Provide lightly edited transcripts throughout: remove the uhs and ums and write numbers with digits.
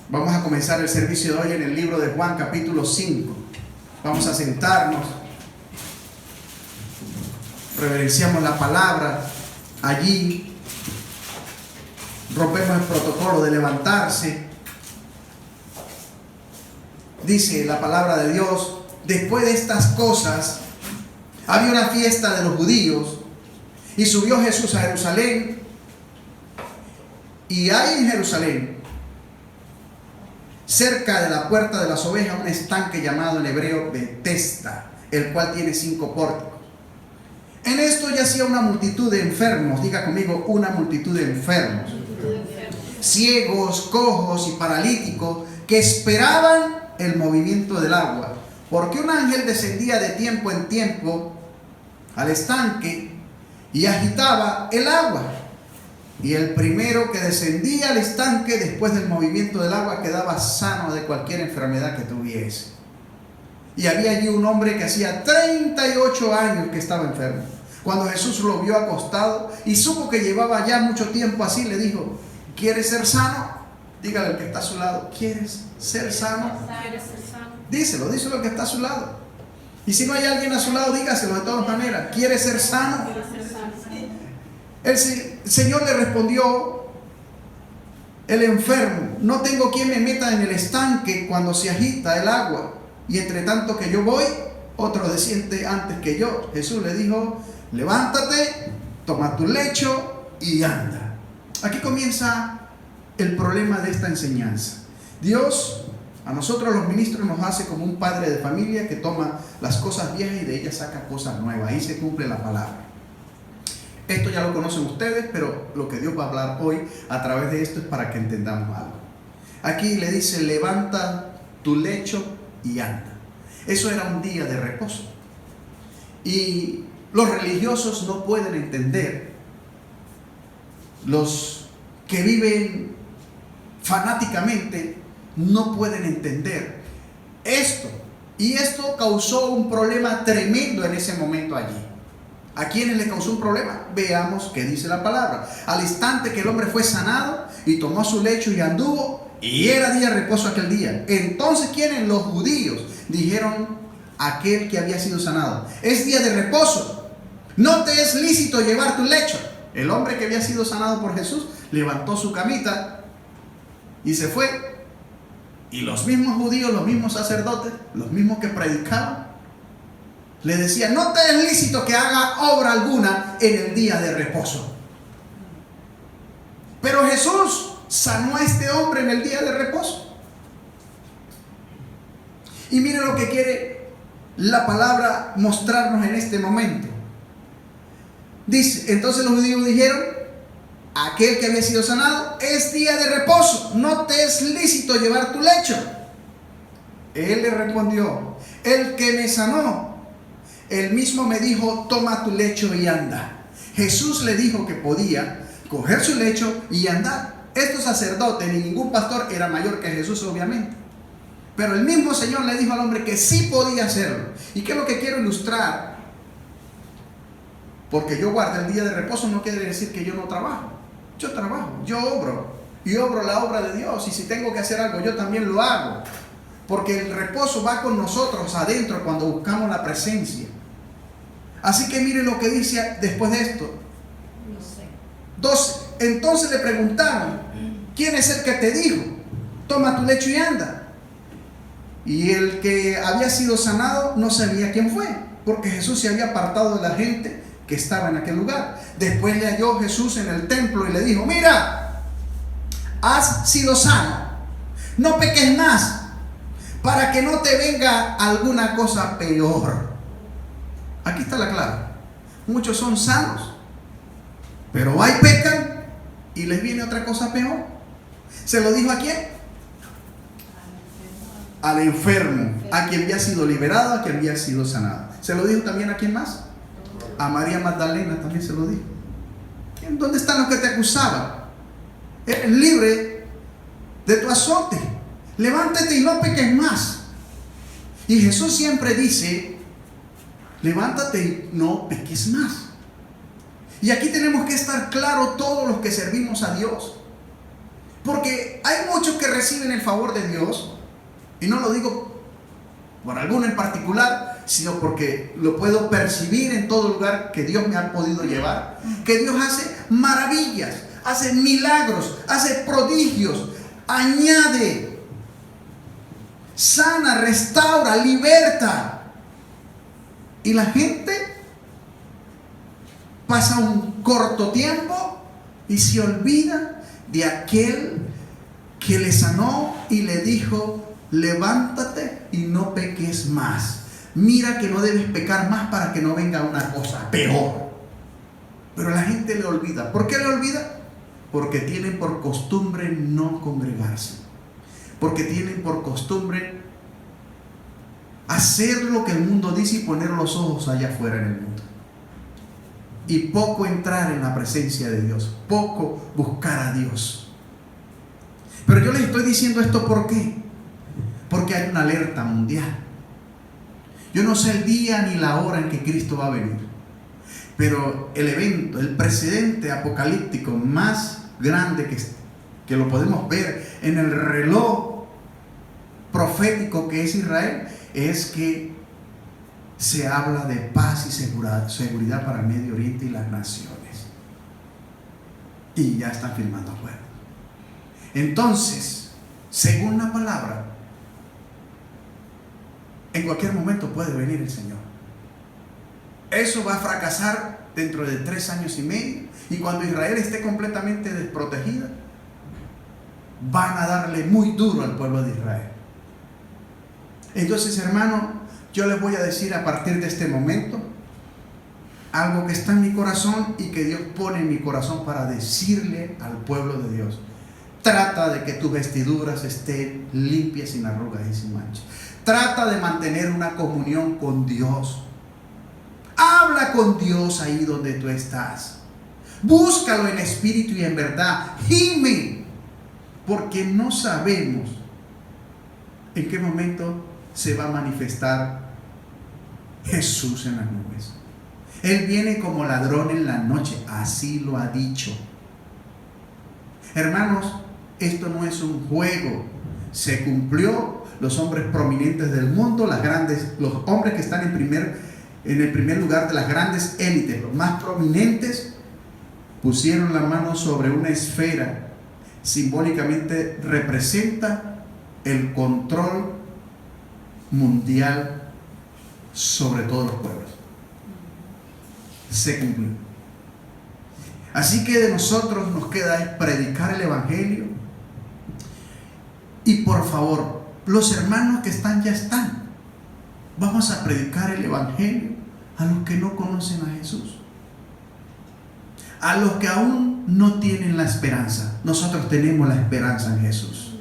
Vamos a comenzar el servicio de hoy en el libro de Juan, capítulo 5. Vamos a sentarnos. Reverenciamos la palabra allí. Rompemos el protocolo de levantarse. Dice la palabra de Dios: después de estas cosas, había una fiesta de los judíos y subió Jesús a Jerusalén. Y hay en Jerusalén, cerca de la puerta de las ovejas, un estanque llamado en hebreo Betesda, el cual tiene 5 pórticos. En esto yacía una multitud de enfermos, diga conmigo, una multitud de enfermos, ciegos, cojos y paralíticos, que esperaban el movimiento del agua, porque un ángel descendía de tiempo en tiempo al estanque y agitaba el agua. Y el primero que descendía al estanque después del movimiento del agua quedaba sano de cualquier enfermedad que tuviese. Y había allí un hombre que hacía 38 años que estaba enfermo. Cuando Jesús lo vio acostado y supo que llevaba ya mucho tiempo así, le dijo: ¿quieres ser sano? Dígale al que está a su lado: ¿quieres ser sano? Díselo al que está a su lado. Y si no hay alguien a su lado, dígaselo de todas maneras: ¿quieres ser sano? El Señor le respondió, el enfermo: no tengo quien me meta en el estanque cuando se agita el agua, y entre tanto que yo voy, otro desciende antes que yo. Jesús le dijo: levántate, toma tu lecho y anda. Aquí comienza el problema de esta enseñanza. Dios a nosotros los ministros nos hace como un padre de familia que toma las cosas viejas y de ellas saca cosas nuevas. Ahí se cumple la palabra. Esto ya lo conocen ustedes, pero lo que Dios va a hablar hoy a través de esto es para que entendamos algo. Aquí le dice: levanta tu lecho y anda. Eso era un día de reposo. Y los religiosos no pueden entender, los que viven fanáticamente no pueden entender esto. Y esto causó un problema tremendo en ese momento allí. ¿A quiénes le causó un problema? Veamos qué dice la palabra. Al instante que el hombre fue sanado y tomó su lecho y anduvo, y era día de reposo aquel día. Entonces, ¿quiénes? Los judíos dijeron a aquel que había sido sanado: es día de reposo, no te es lícito llevar tu lecho. El hombre que había sido sanado por Jesús levantó su camita y se fue. Y los mismos judíos, los mismos sacerdotes, los mismos que predicaban, le decían: no te es lícito que haga obra alguna en el día de reposo. Pero Jesús sanó a este hombre en el día de reposo. Y mire lo que quiere la palabra mostrarnos en este momento. Dice: entonces los judíos dijeron a aquel que había sido sanado: es día de reposo, no te es lícito llevar tu lecho. Él le respondió: el que me sanó, él mismo me dijo: toma tu lecho y anda. Jesús le dijo que podía coger su lecho y andar. Estos sacerdotes ni ningún pastor era mayor que Jesús, obviamente. Pero el mismo Señor le dijo al hombre que sí podía hacerlo. ¿Y qué es lo que quiero ilustrar? Porque yo guardo el día de reposo no quiere decir que yo no trabajo. Yo trabajo, yo obro. Y obro la obra de Dios. Y si tengo que hacer algo, yo también lo hago. Porque el reposo va con nosotros adentro cuando buscamos la presencia. Así que mire lo que dice después de esto. 12. Entonces le preguntaron: ¿quién es el que te dijo? Toma tu lecho y anda. Y el que había sido sanado no sabía quién fue, porque Jesús se había apartado de la gente que estaba en aquel lugar. Después le halló Jesús en el templo y le dijo: mira, has sido sano, no peques más, para que no te venga alguna cosa peor. Aquí está la clave. Muchos son sanos, pero hay pecan y les viene otra cosa peor. ¿Se lo dijo a quién? Al enfermo, a quien había sido liberado, a quien había sido sanado. ¿Se lo dijo también a quién más? A María Magdalena también se lo dijo. ¿Dónde están los que te acusaban? Eres libre de tu azote. Levántate y no peques más. Y Jesús siempre dice: levántate y no peques más. Y aquí tenemos que estar claros todos los que servimos a Dios. Porque hay muchos que reciben el favor de Dios, y no lo digo por alguno en particular, sino porque lo puedo percibir en todo lugar que Dios me ha podido llevar, que Dios hace maravillas, hace milagros, hace prodigios, añade, sana, restaura, liberta. Y la gente pasa un corto tiempo y se olvida de aquel que le sanó y le dijo: levántate y no peques más. Mira que no debes pecar más para que no venga una cosa peor. Pero la gente le olvida. ¿Por qué le olvida? Porque tienen por costumbre no congregarse. Porque tienen por costumbre hacer lo que el mundo dice y poner los ojos allá afuera en el mundo. Y poco entrar en la presencia de Dios, poco buscar a Dios. Pero yo les estoy diciendo esto, ¿por qué? Porque hay una alerta mundial. Yo no sé el día ni la hora en que Cristo va a venir, pero el evento, el precedente apocalíptico más grande que lo podemos ver en el reloj profético que es Israel, es que se habla de paz y seguridad para el Medio Oriente y las naciones. Y ya están firmando acuerdos. Entonces, según la palabra, en cualquier momento puede venir el Señor. Eso va a fracasar dentro de 3 años y medio. Y cuando Israel esté completamente desprotegida, van a darle muy duro al pueblo de Israel. Entonces, hermano, yo les voy a decir a partir de este momento algo que está en mi corazón y que Dios pone en mi corazón para decirle al pueblo de Dios. Trata de que tus vestiduras estén limpias, sin arrugas y sin manchas. Trata de mantener una comunión con Dios. Habla con Dios ahí donde tú estás. Búscalo en espíritu y en verdad. Gime, porque no sabemos en qué momento se va a manifestar Jesús en las nubes. Él viene como ladrón en la noche, así lo ha dicho. Hermanos, esto no es un juego. Se cumplió. Los hombres prominentes del mundo, los hombres que están en el primer lugar de las grandes élites, los más prominentes, pusieron la mano sobre una esfera. Simbólicamente representa el control mundial sobre todos los pueblos. Se cumplió. Así que de nosotros nos queda es predicar el evangelio. Y por favor, los hermanos que están ya están. Vamos a predicar el evangelio a los que no conocen a Jesús, a los que aún no tienen la esperanza. Nosotros tenemos la esperanza en Jesús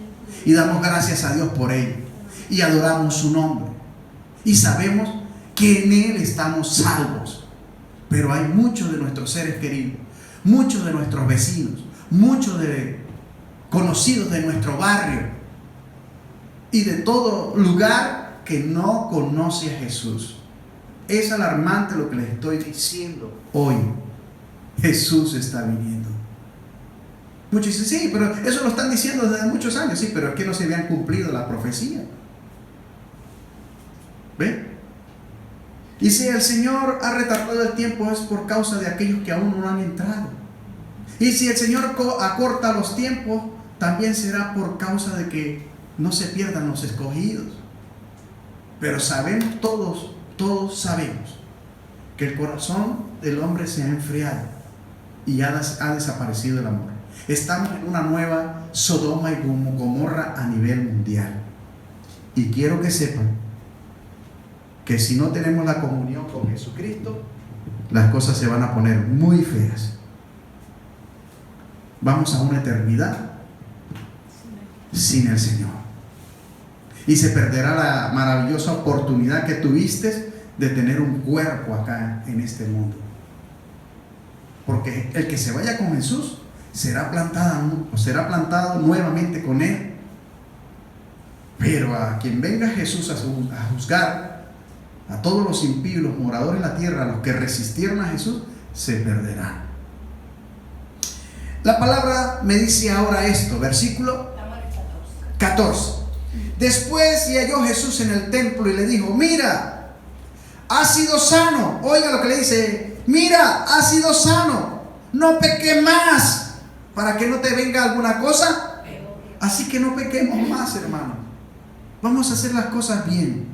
y damos gracias a Dios por ello y adoramos su nombre y sabemos que en Él estamos salvos. Pero hay muchos de nuestros seres queridos, muchos de nuestros vecinos, muchos de conocidos de nuestro barrio y de todo lugar que no conoce a Jesús. Es alarmante lo que les estoy diciendo hoy. Jesús está viniendo. Muchos dicen, sí, pero eso lo están diciendo desde muchos años. Sí, pero es que no se habían cumplido la profecía. ¿Ven? Y si el Señor ha retardado el tiempo, es por causa de aquellos que aún no han entrado. Y si el Señor acorta los tiempos, también será por causa de que no se pierdan los escogidos. Pero sabemos todos sabemos que el corazón del hombre se ha enfriado y ha desaparecido el amor. Estamos en una nueva Sodoma y Gomorra a nivel mundial. Y quiero que sepan que si no tenemos la comunión con Jesucristo, las cosas se van a poner muy feas. Vamos a una eternidad sin el Señor. Y se perderá la maravillosa oportunidad que tuviste de tener un cuerpo acá en este mundo. Porque el que se vaya con Jesús será plantado nuevamente con Él. Pero a quien venga Jesús a juzgar, a todos los impíos, los moradores de la tierra, a los que resistieron a Jesús, se perderán. La palabra me dice ahora esto, versículo 14. Después le halló Jesús en el templo y le dijo: mira, has sido sano. Oiga lo que le dice: mira, has sido sano, no peque más, para que no te venga alguna cosa. Así que no pequemos más, hermano. Vamos a hacer las cosas bien.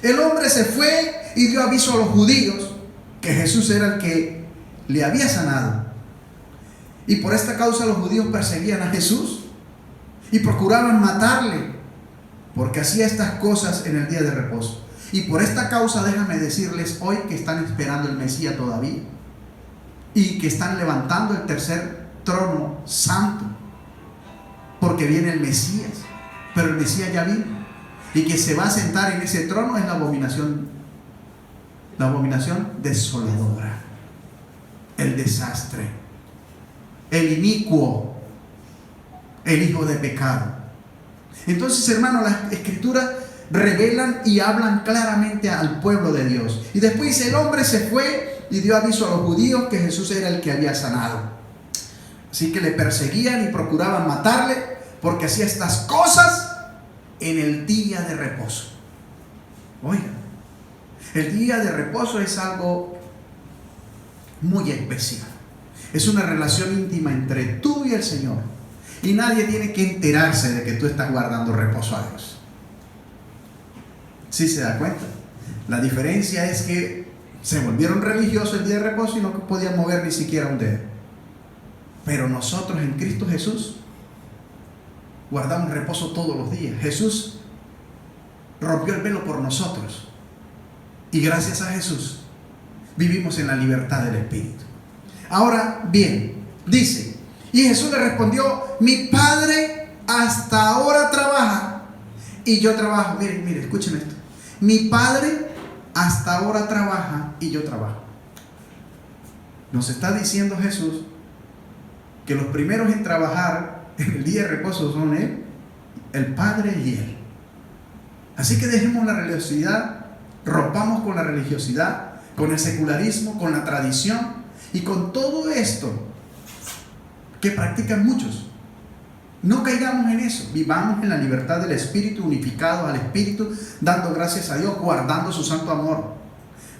El hombre se fue y dio aviso a los judíos que Jesús era el que le había sanado. Y por esta causa los judíos perseguían a Jesús y procuraban matarle, porque hacía estas cosas en el día de reposo. Y por esta causa, déjame decirles hoy que están esperando el Mesías todavía, y que están levantando el tercer trono santo, porque viene el Mesías. Pero el Mesías ya vino, y que se va a sentar en ese trono es la abominación desoladora, el desastre, el inicuo, el hijo de pecado. Entonces, hermano, las escrituras revelan y hablan claramente al pueblo de Dios. Y después dice: el hombre se fue y dio aviso a los judíos que Jesús era el que había sanado. Así que le perseguían y procuraban matarle, porque hacía estas cosas en el día de reposo. Oigan, el día de reposo es algo muy especial. Es una relación íntima entre tú y el Señor. Y nadie tiene que enterarse de que tú estás guardando reposo a Dios. ¿Sí se da cuenta? La diferencia es que se volvieron religiosos el día de reposo y no podían mover ni siquiera un dedo. Pero nosotros en Cristo Jesús guardamos reposo todos los días. Jesús rompió el velo por nosotros. Y gracias a Jesús vivimos en la libertad del Espíritu. Ahora bien, dice: y Jesús le respondió: mi Padre hasta ahora trabaja y yo trabajo. Miren, escuchen esto. Mi Padre hasta ahora trabaja y yo trabajo. Nos está diciendo Jesús que los primeros en trabajar en el día de reposo son Él, el Padre y Él. Así que dejemos la religiosidad, rompamos con la religiosidad, con el secularismo, con la tradición y con todo esto que practican muchos. No caigamos en eso. Vivamos en la libertad del Espíritu, unificados al Espíritu, dando gracias a Dios, guardando su santo amor.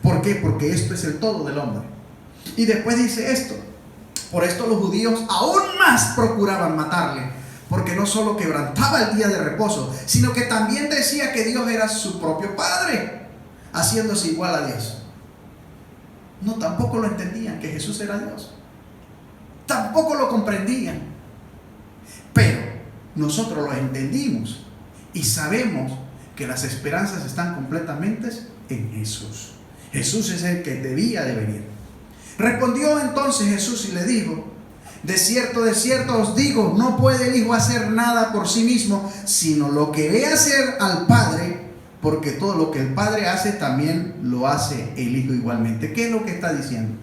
¿Por qué? Porque esto es el todo del hombre. Y después dice esto: por esto los judíos aún más procuraban matarle, porque no solo quebrantaba el día de reposo, sino que también decía que Dios era su propio Padre, haciéndose igual a Dios. No, tampoco lo entendían, que Jesús era Dios. Tampoco lo comprendían. Pero nosotros lo entendimos y sabemos que las esperanzas están completamente en Jesús. Jesús es el que debía de venir. Respondió entonces Jesús y le dijo: de cierto os digo, no puede el Hijo hacer nada por sí mismo, sino lo que ve hacer al Padre, porque todo lo que el Padre hace también lo hace el Hijo igualmente. ¿Qué es lo que está diciendo?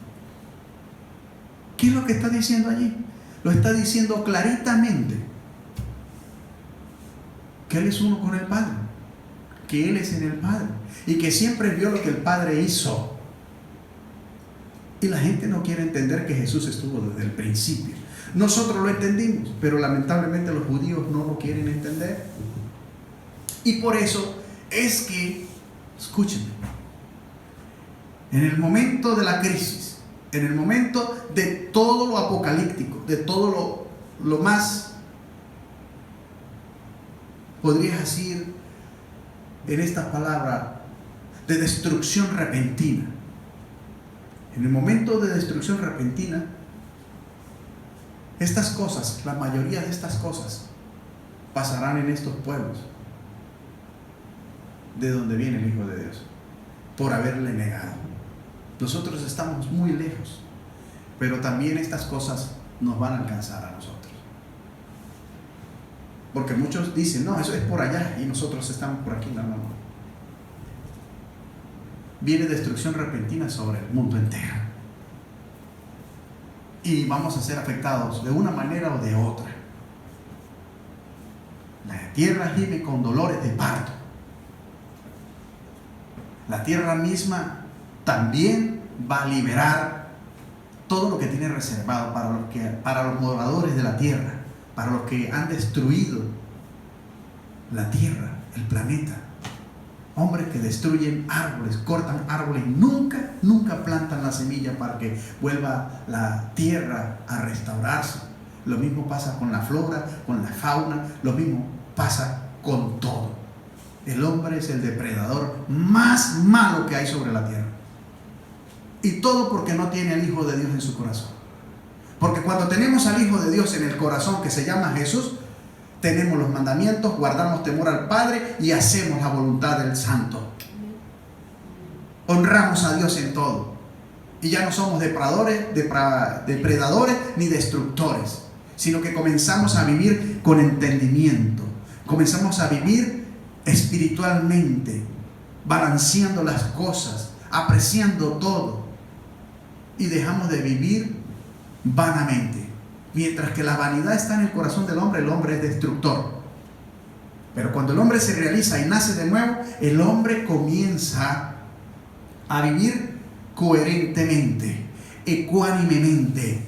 ¿Qué es lo que está diciendo allí? Lo está diciendo claritamente que Él es uno con el Padre, que Él es en el Padre y que siempre vio lo que el Padre hizo. Y la gente no quiere entender que Jesús estuvo desde el principio. Nosotros lo entendimos, pero lamentablemente los judíos no lo quieren entender. Y por eso es que, escúchenme, en el momento de la crisis, en el momento de todo lo apocalíptico, de todo lo más, podrías decir en esta palabra, de destrucción repentina. En el momento de destrucción repentina, estas cosas, la mayoría de estas cosas, pasarán en estos pueblos de donde viene el Hijo de Dios, por haberle negado. Nosotros estamos muy lejos, pero también estas cosas nos van a alcanzar a nosotros. Porque muchos dicen: no, eso es por allá y nosotros estamos por aquí. No. Viene destrucción repentina sobre el mundo entero. Y vamos a ser afectados de una manera o de otra. La tierra gime con dolores de parto. La tierra misma también va a liberar todo lo que tiene reservado para los moradores de la tierra, para los que han destruido la tierra, el planeta. Hombres que destruyen árboles, cortan árboles, nunca plantan la semilla para que vuelva la tierra a restaurarse. Lo mismo pasa con la flora, con la fauna, lo mismo pasa con todo. El hombre es el depredador más malo que hay sobre la tierra. Y todo porque no tiene al Hijo de Dios en su corazón. Porque cuando tenemos al Hijo de Dios en el corazón, que se llama Jesús, tenemos los mandamientos, guardamos temor al Padre y hacemos la voluntad del Santo. Honramos a Dios en todo. Y ya no somos depredadores ni destructores, sino que comenzamos a vivir con entendimiento. Comenzamos a vivir espiritualmente, balanceando las cosas, apreciando todo. Y dejamos de vivir vanamente. Mientras que la vanidad está en el corazón del hombre, el hombre es destructor. Pero cuando el hombre se realiza y nace de nuevo, el hombre comienza a vivir coherentemente, ecuánimemente.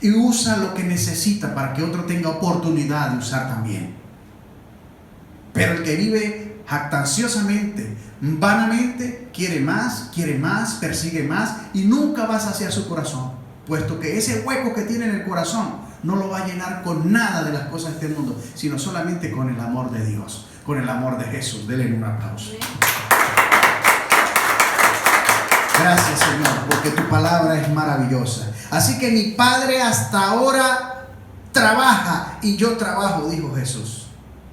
Y usa lo que necesita para que otro tenga oportunidad de usar también. Pero el que vive jactanciosamente, vanamente, quiere más, persigue más y nunca va a saciar su corazón, puesto que ese hueco que tiene en el corazón no lo va a llenar con nada de las cosas de este mundo, sino solamente con el amor de Dios, con el amor de Jesús. Denle un aplauso. Gracias, Señor, porque tu palabra es maravillosa. Así que mi Padre hasta ahora trabaja y yo trabajo, dijo Jesús.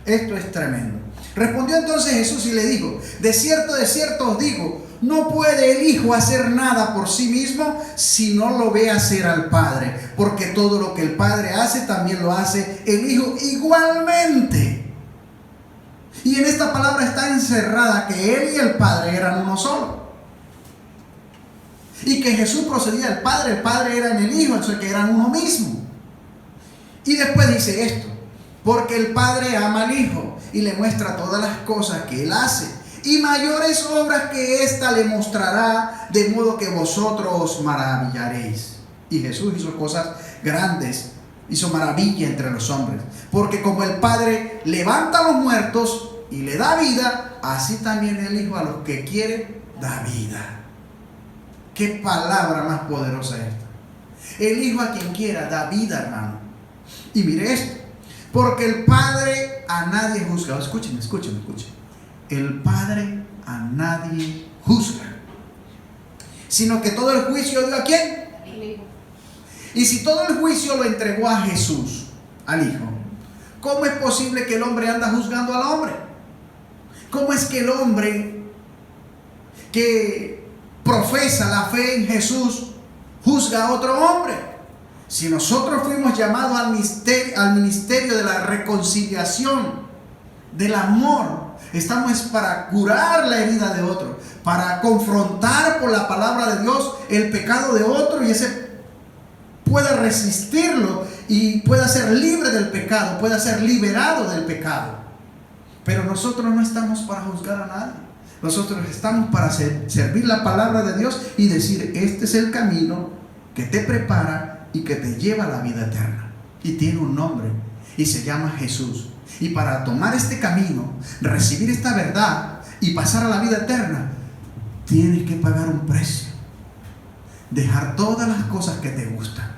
Esto es tremendo. Respondió entonces Jesús y le dijo: de cierto os digo, no puede el Hijo hacer nada por sí mismo si no lo ve hacer al Padre, porque todo lo que el Padre hace también lo hace el Hijo igualmente. Y en esta palabra está encerrada que Él y el Padre eran uno solo, y que Jesús procedía del Padre, el Padre era en el Hijo, entonces que eran uno mismo. Y después dice esto: porque el Padre ama al Hijo y le muestra todas las cosas que Él hace, y mayores obras que ésta le mostrará, de modo que vosotros os maravillaréis. Y Jesús hizo cosas grandes, hizo maravilla entre los hombres, porque como el Padre levanta a los muertos y le da vida, así también el Hijo a los que quiere da vida. Qué palabra más poderosa esta. El Hijo a quien quiera da vida, hermano. Y mire esto: porque el Padre a nadie juzga. Escúchenme. El Padre a nadie juzga, sino que todo el juicio dio ¿a quién? El Hijo. Y si todo el juicio lo entregó a Jesús, al Hijo, ¿cómo es posible que el hombre anda juzgando al hombre? ¿Cómo es que el hombre que profesa la fe en Jesús juzga a otro hombre? Si nosotros fuimos llamados al ministerio de la reconciliación, del amor, estamos para curar la herida de otro, para confrontar por la palabra de Dios el pecado de otro, y ese pueda resistirlo y pueda ser libre del pecado, pueda ser liberado del pecado. Pero nosotros no estamos para juzgar a nadie. Nosotros estamos para servir la palabra de Dios y decir: este es el camino que te prepara y que te lleva a la vida eterna. Y tiene un nombre y se llama Jesús. Y para tomar este camino, recibir esta verdad y pasar a la vida eterna, tienes que pagar un precio. Dejar todas las cosas que te gustan,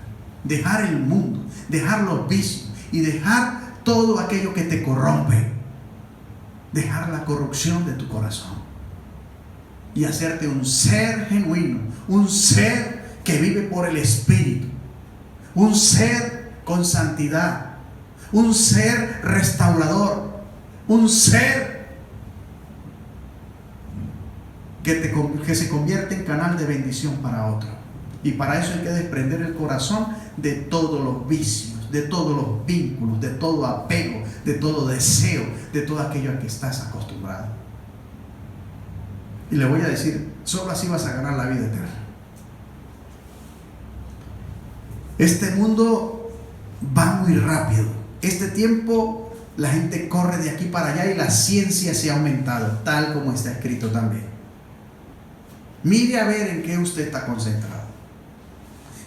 dejar el mundo, dejar los vicios y dejar todo aquello que te corrompe, dejar la corrupción de tu corazón y hacerte un ser genuino, un ser que vive por el Espíritu, un ser con santidad, un ser restaurador, un ser que se convierte en canal de bendición para otro. Y para eso hay que desprender el corazón de todos los vicios, de todos los vínculos, de todo apego, de todo deseo, de todo aquello a que estás acostumbrado. Y le voy a decir, solo así vas a ganar la vida eterna. Este mundo va muy rápido. Este tiempo la gente corre de aquí para allá y la ciencia se ha aumentado, tal como está escrito también. Mire a ver en qué usted está concentrado.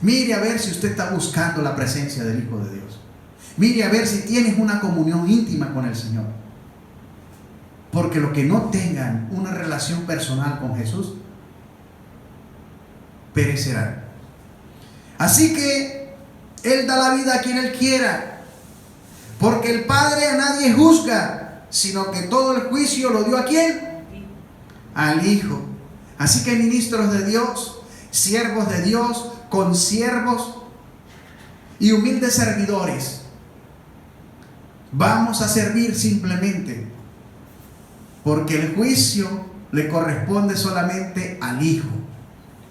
Mire a ver si usted está buscando la presencia del Hijo de Dios. Mire a ver si tienes una comunión íntima con el Señor. Porque los que no tengan una relación personal con Jesús perecerán. Así que Él da la vida a quien Él quiera, porque el Padre a nadie juzga, sino que todo el juicio lo dio ¿a quién? Al Hijo. Así que ministros de Dios, siervos de Dios, consiervos y humildes servidores, vamos a servir simplemente porque el juicio le corresponde solamente al Hijo.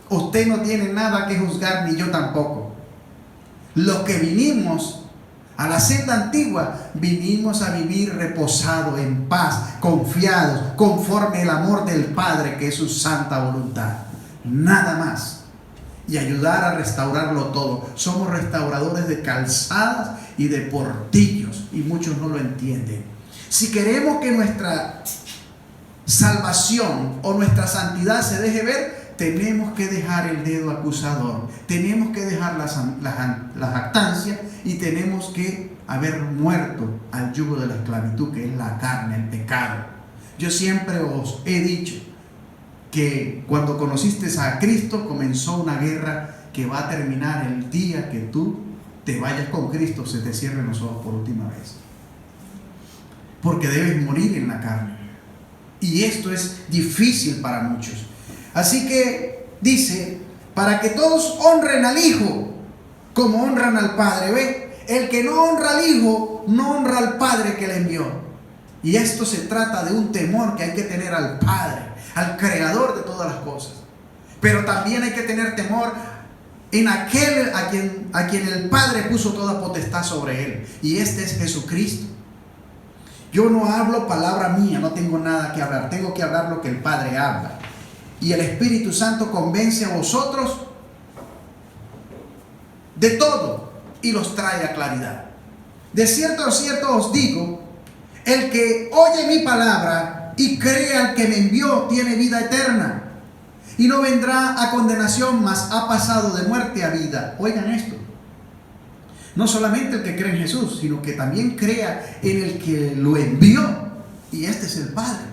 Usted no tiene nada que juzgar, ni yo tampoco. Los que vinimos a la senda antigua, vinimos a vivir reposados, en paz, confiados, conforme el amor del Padre, que es su santa voluntad. Nada más. Y ayudar a restaurarlo todo. Somos restauradores de calzadas y de portillos, y muchos no lo entienden. Si queremos que nuestra salvación o nuestra santidad se deje ver, tenemos que dejar el dedo acusador, tenemos que dejar la jactancia, y tenemos que haber muerto al yugo de la esclavitud, que es la carne, el pecado. Yo siempre os he dicho que cuando conociste a Cristo comenzó una guerra que va a terminar el día que tú te vayas con Cristo, se te cierren los ojos por última vez, porque debes morir en la carne. Y esto es difícil para muchos. Así que dice, para que todos honren al Hijo como honran al Padre. ¿Ve? El que no honra al Hijo no honra al Padre que le envió. Y esto se trata de un temor que hay que tener al Padre, al Creador de todas las cosas. Pero también hay que tener temor en aquel a quien el Padre puso toda potestad sobre él. Y este es Jesucristo. Yo no hablo palabra mía, no tengo nada que hablar. Tengo que hablar lo que el Padre habla. Y el Espíritu Santo convence a vosotros de todo y los trae a claridad. De cierto os digo, el que oye mi palabra y cree al que me envió tiene vida eterna, y no vendrá a condenación, mas ha pasado de muerte a vida. Oigan esto. No solamente el que cree en Jesús, sino que también crea en el que lo envió, y este es el Padre.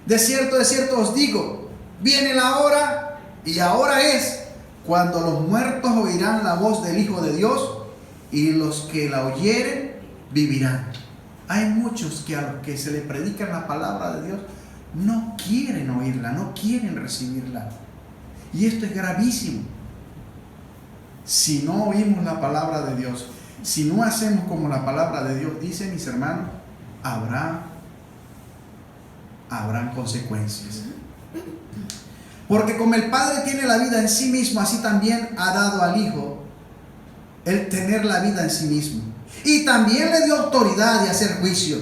De cierto os digo, viene la hora, y ahora es, cuando los muertos oirán la voz del Hijo de Dios, y los que la oyeren vivirán. Hay muchos que a los que se le predica la palabra de Dios no quieren oírla, no quieren recibirla. Y esto es gravísimo. Si no oímos la palabra de Dios, si no hacemos como la palabra de Dios dice, mis hermanos, habrán consecuencias. Porque como el Padre tiene la vida en sí mismo, así también ha dado al Hijo el tener la vida en sí mismo. Y también le dio autoridad de hacer juicio,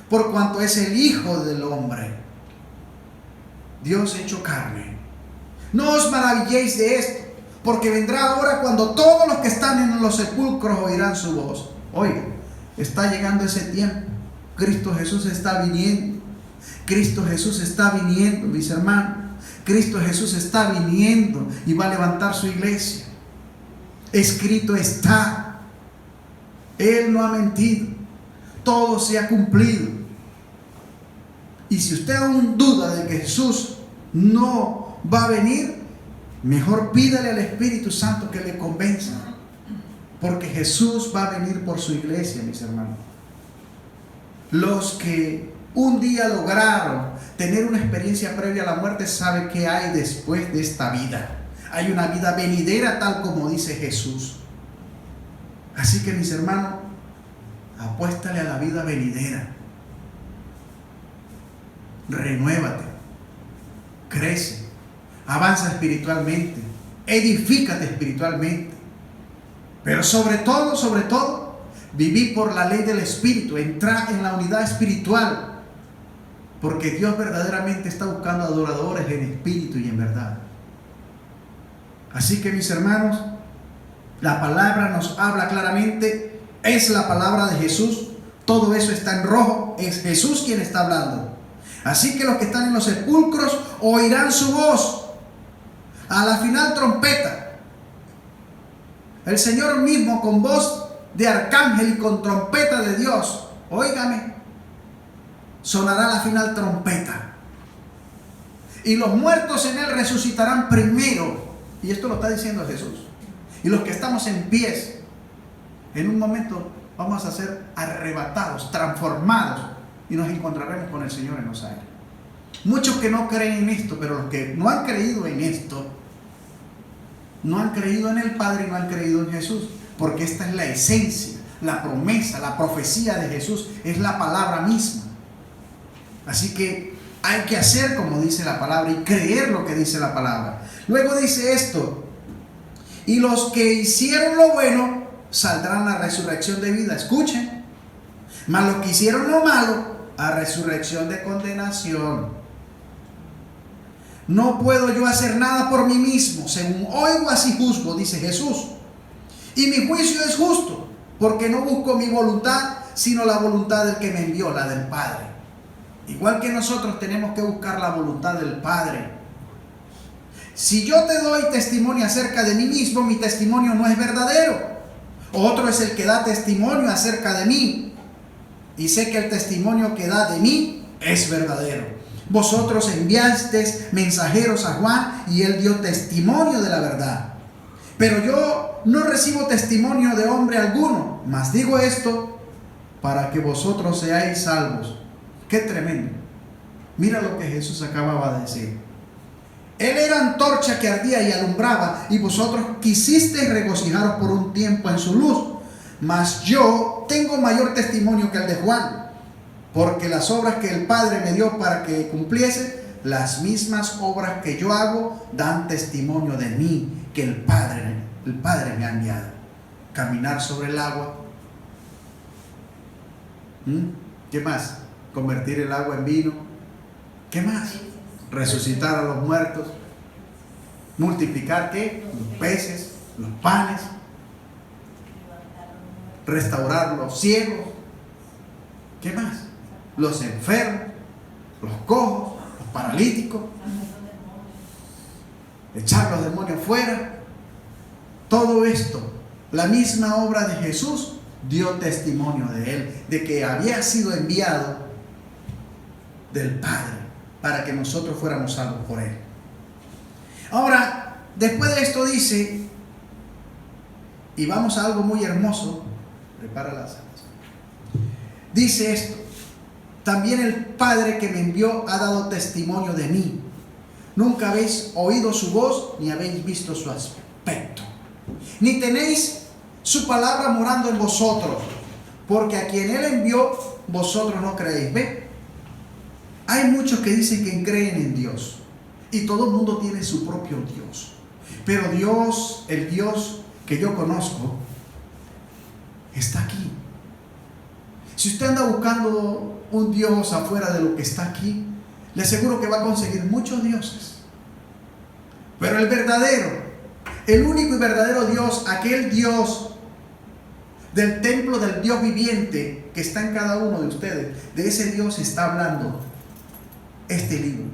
por cuanto es el Hijo del hombre, Dios hecho carne. No os maravilléis de esto, porque vendrá hora cuando todos los que están en los sepulcros oirán su voz. Oiga, está llegando ese tiempo. Cristo Jesús está viniendo. Cristo Jesús está viniendo, mis hermanos. Cristo Jesús está viniendo y va a levantar su iglesia. Escrito está. Él no ha mentido. Todo se ha cumplido. Y si usted aún duda de que Jesús no va a venir, mejor pídale al Espíritu Santo que le convenza. Porque Jesús va a venir por su iglesia, mis hermanos. Los que un día lograron tener una experiencia previa a la muerte saben qué hay después de esta vida. Hay una vida venidera, tal como dice Jesús. Así que, mis hermanos, apuéstale a la vida venidera. Renuévate, crece, avanza espiritualmente, edifícate espiritualmente. Pero sobre todo, viví por la ley del Espíritu, entrar en la unidad espiritual. Porque Dios verdaderamente está buscando adoradores en espíritu y en verdad. Así que, mis hermanos, la palabra nos habla claramente. Es la palabra de Jesús. Todo eso está en rojo. Es Jesús quien está hablando. Así que los que están en los sepulcros oirán su voz a la final trompeta. El Señor mismo con voz de arcángel y con trompeta de Dios, óigame, sonará la final trompeta. Y los muertos en Él resucitarán primero. Y esto lo está diciendo Jesús. Y los que estamos en pies, en un momento vamos a ser arrebatados, transformados, y nos encontraremos con el Señor en los aires. Muchos que no creen en esto, pero los que no han creído en esto, no han creído en el Padre y no han creído en Jesús, porque esta es la esencia, la promesa, la profecía de Jesús, es la palabra misma. Así que hay que hacer como dice la palabra y creer lo que dice la palabra. Luego dice esto: y los que hicieron lo bueno saldrán a resurrección de vida. Escuchen. Mas los que hicieron lo malo, a resurrección de condenación. No puedo yo hacer nada por mí mismo. Según oigo, así juzgo, dice Jesús. Y mi juicio es justo, porque no busco mi voluntad, sino la voluntad del que me envió, la del Padre. Igual que nosotros tenemos que buscar la voluntad del Padre. Si yo te doy testimonio acerca de mí mismo, mi testimonio no es verdadero. Otro es el que da testimonio acerca de mí, y sé que el testimonio que da de mí es verdadero. Vosotros enviasteis mensajeros a Juan, y él dio testimonio de la verdad. Pero yo no recibo testimonio de hombre alguno, mas digo esto para que vosotros seáis salvos. Qué tremendo. Mira lo que Jesús acababa de decir. Él era antorcha que ardía y alumbraba, y vosotros quisisteis regocijaros por un tiempo en su luz. Mas yo tengo mayor testimonio que el de Juan, porque las obras que el Padre me dio para que cumpliese, las mismas obras que yo hago, dan testimonio de mí, que el Padre me ha enviado. Caminar sobre el agua. ¿Qué más? Convertir el agua en vino. ¿Qué más? Resucitar a los muertos. Multiplicar ¿qué? Los peces, los panes. Restaurar los ciegos. ¿Qué más? Los enfermos, los cojos, los paralíticos. Echar los demonios fuera. Todo esto, la misma obra de Jesús dio testimonio de él, de que había sido enviado del Padre para que nosotros fuéramos salvos por él. Ahora, después de esto dice, y vamos a algo muy hermoso, prepara las alas. Dice esto: también el Padre que me envió ha dado testimonio de mí. Nunca habéis oído su voz, ni habéis visto su aspecto, ni tenéis su palabra morando en vosotros, porque a quien él envió, vosotros no creéis. ¿Ve? Hay muchos que dicen que creen en Dios, y todo el mundo tiene su propio Dios. Pero Dios, el Dios que yo conozco, está aquí. Si usted anda buscando un Dios afuera de lo que está aquí, le aseguro que va a conseguir muchos dioses. Pero el verdadero, el único y verdadero Dios, aquel Dios del templo del Dios viviente que está en cada uno de ustedes, de ese Dios está hablando este libro.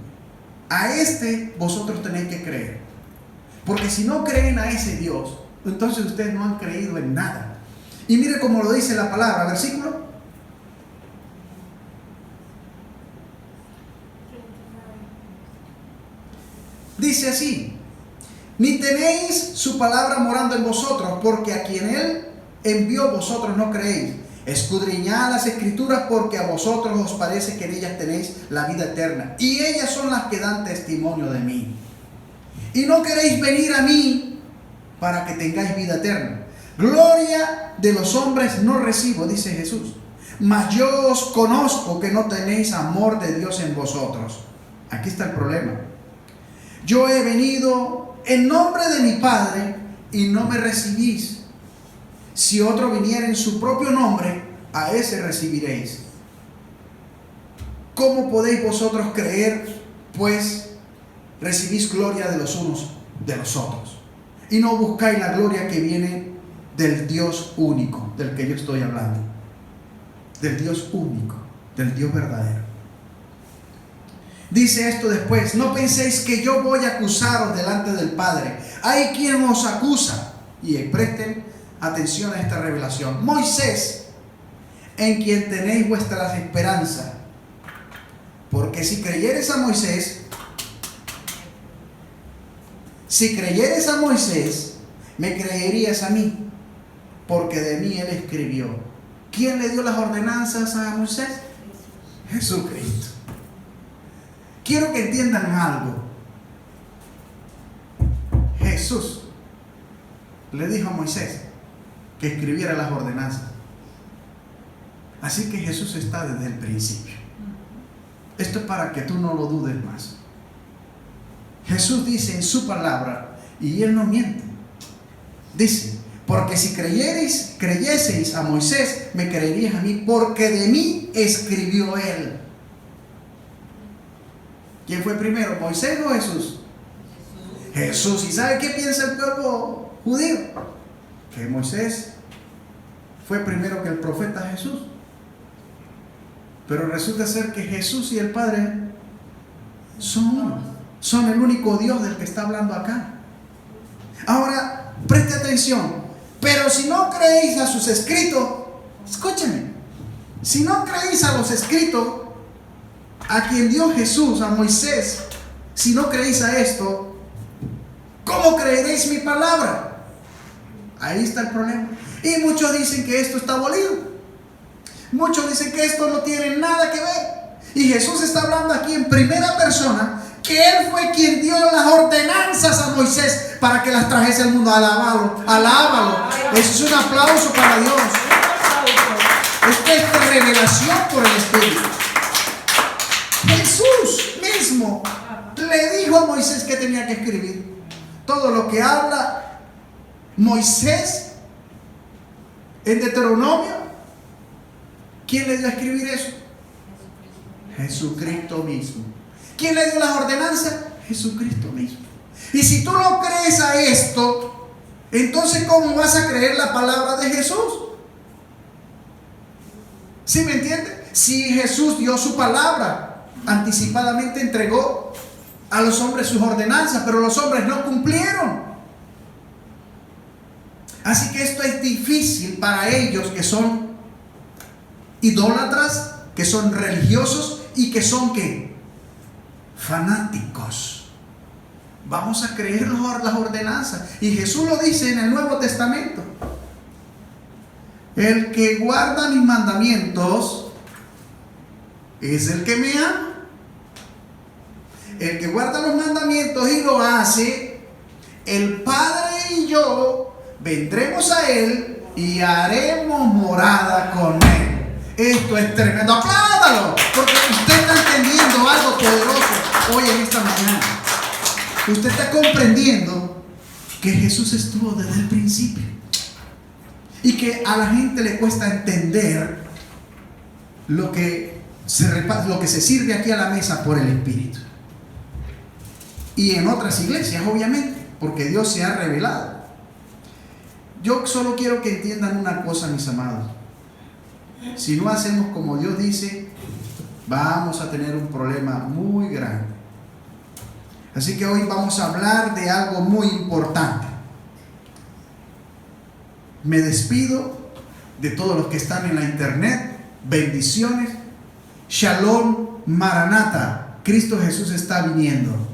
A este vosotros tenéis que creer. Porque si no creen a ese Dios, entonces ustedes no han creído en nada. Y mire cómo lo dice la palabra, versículo. Dice así: ni tenéis su palabra morando en vosotros, porque a quien él envió vosotros no creéis. Escudriñad las escrituras, porque a vosotros os parece que en ellas tenéis la vida eterna, y ellas son las que dan testimonio de mí. Y no queréis venir a mí para que tengáis vida eterna. Gloria de los hombres no recibo, dice Jesús, mas yo os conozco que no tenéis amor de Dios en vosotros. Aquí está el problema. Yo he venido en nombre de mi Padre y no me recibís. Si otro viniera en su propio nombre, a ese recibiréis. ¿Cómo podéis vosotros creer, pues recibís gloria de los unos de los otros, y no buscáis la gloria que viene del Dios único, del que yo estoy hablando? Del Dios único, del Dios verdadero. Dice esto después: no penséis que yo voy a acusaros delante del Padre. Hay quien os acusa, Y presten atención a esta revelación. Moisés, en quien tenéis vuestra esperanza. Porque si creyeres a Moisés, me creerías a mí, porque de mí él escribió. ¿Quién le dio las ordenanzas a Moisés? Jesucristo. Quiero que entiendan algo. Jesús le dijo a Moisés que escribiera las ordenanzas. Así que Jesús está desde el principio. Esto es para que tú no lo dudes más. Jesús dice en su palabra, y él no miente. Dice, porque si creyeseis a Moisés, me creeríais a mí, porque de mí escribió él. ¿Quién fue primero, Moisés o Jesús? Jesús. ¿Y sabe qué piensa el pueblo judío? Que Moisés fue primero que el profeta Jesús. Pero resulta ser que Jesús y el Padre son uno. Son el único Dios del que está hablando acá. Ahora, preste atención. Pero si no creéis a sus escritos, escúchenme. Si no creéis a los escritos, a quien dio Jesús, a Moisés, si no creéis a esto, ¿cómo creeréis mi palabra? Ahí está el problema. Y muchos dicen que esto está abolido. Muchos dicen que esto no tiene nada que ver. Y Jesús está hablando aquí en primera persona, que Él fue quien dio las ordenanzas a Moisés para que las trajese al mundo. Alábalo. Eso es un aplauso para Dios. Esta es revelación por el Espíritu. Jesús mismo le dijo a Moisés que tenía que escribir. Todo lo que habla Moisés en Deuteronomio, ¿quién le dio a escribir eso? Jesucristo mismo. ¿Quién le dio las ordenanzas? Jesucristo mismo. Y si tú no crees a esto, entonces ¿cómo vas a creer la palabra de Jesús? ¿Sí me entiende? Si Jesús dio su palabra, anticipadamente entregó a los hombres sus ordenanzas, pero los hombres no cumplieron. Así que esto es difícil para ellos que son idólatras, que son religiosos y que son ¿qué? Fanáticos. Vamos a creer las ordenanzas. Y Jesús lo dice en el Nuevo Testamento. El que guarda mis mandamientos es el que me ama. El que guarda los mandamientos y lo hace, el Padre y yo vendremos a Él y haremos morada con Él. Esto es tremendo. Apláudalo, porque usted está entendiendo algo poderoso hoy en esta mañana. Usted está comprendiendo que Jesús estuvo desde el principio y que a la gente le cuesta entender lo que se sirve aquí a la mesa por el Espíritu. Y en otras iglesias, obviamente, porque Dios se ha revelado. Yo solo quiero que entiendan una cosa, mis amados. Si no hacemos como Dios dice, vamos a tener un problema muy grande. Así que hoy vamos a hablar de algo muy importante. Me despido de todos los que están en la internet. Bendiciones. Shalom, Maranatha. Cristo Jesús está viniendo.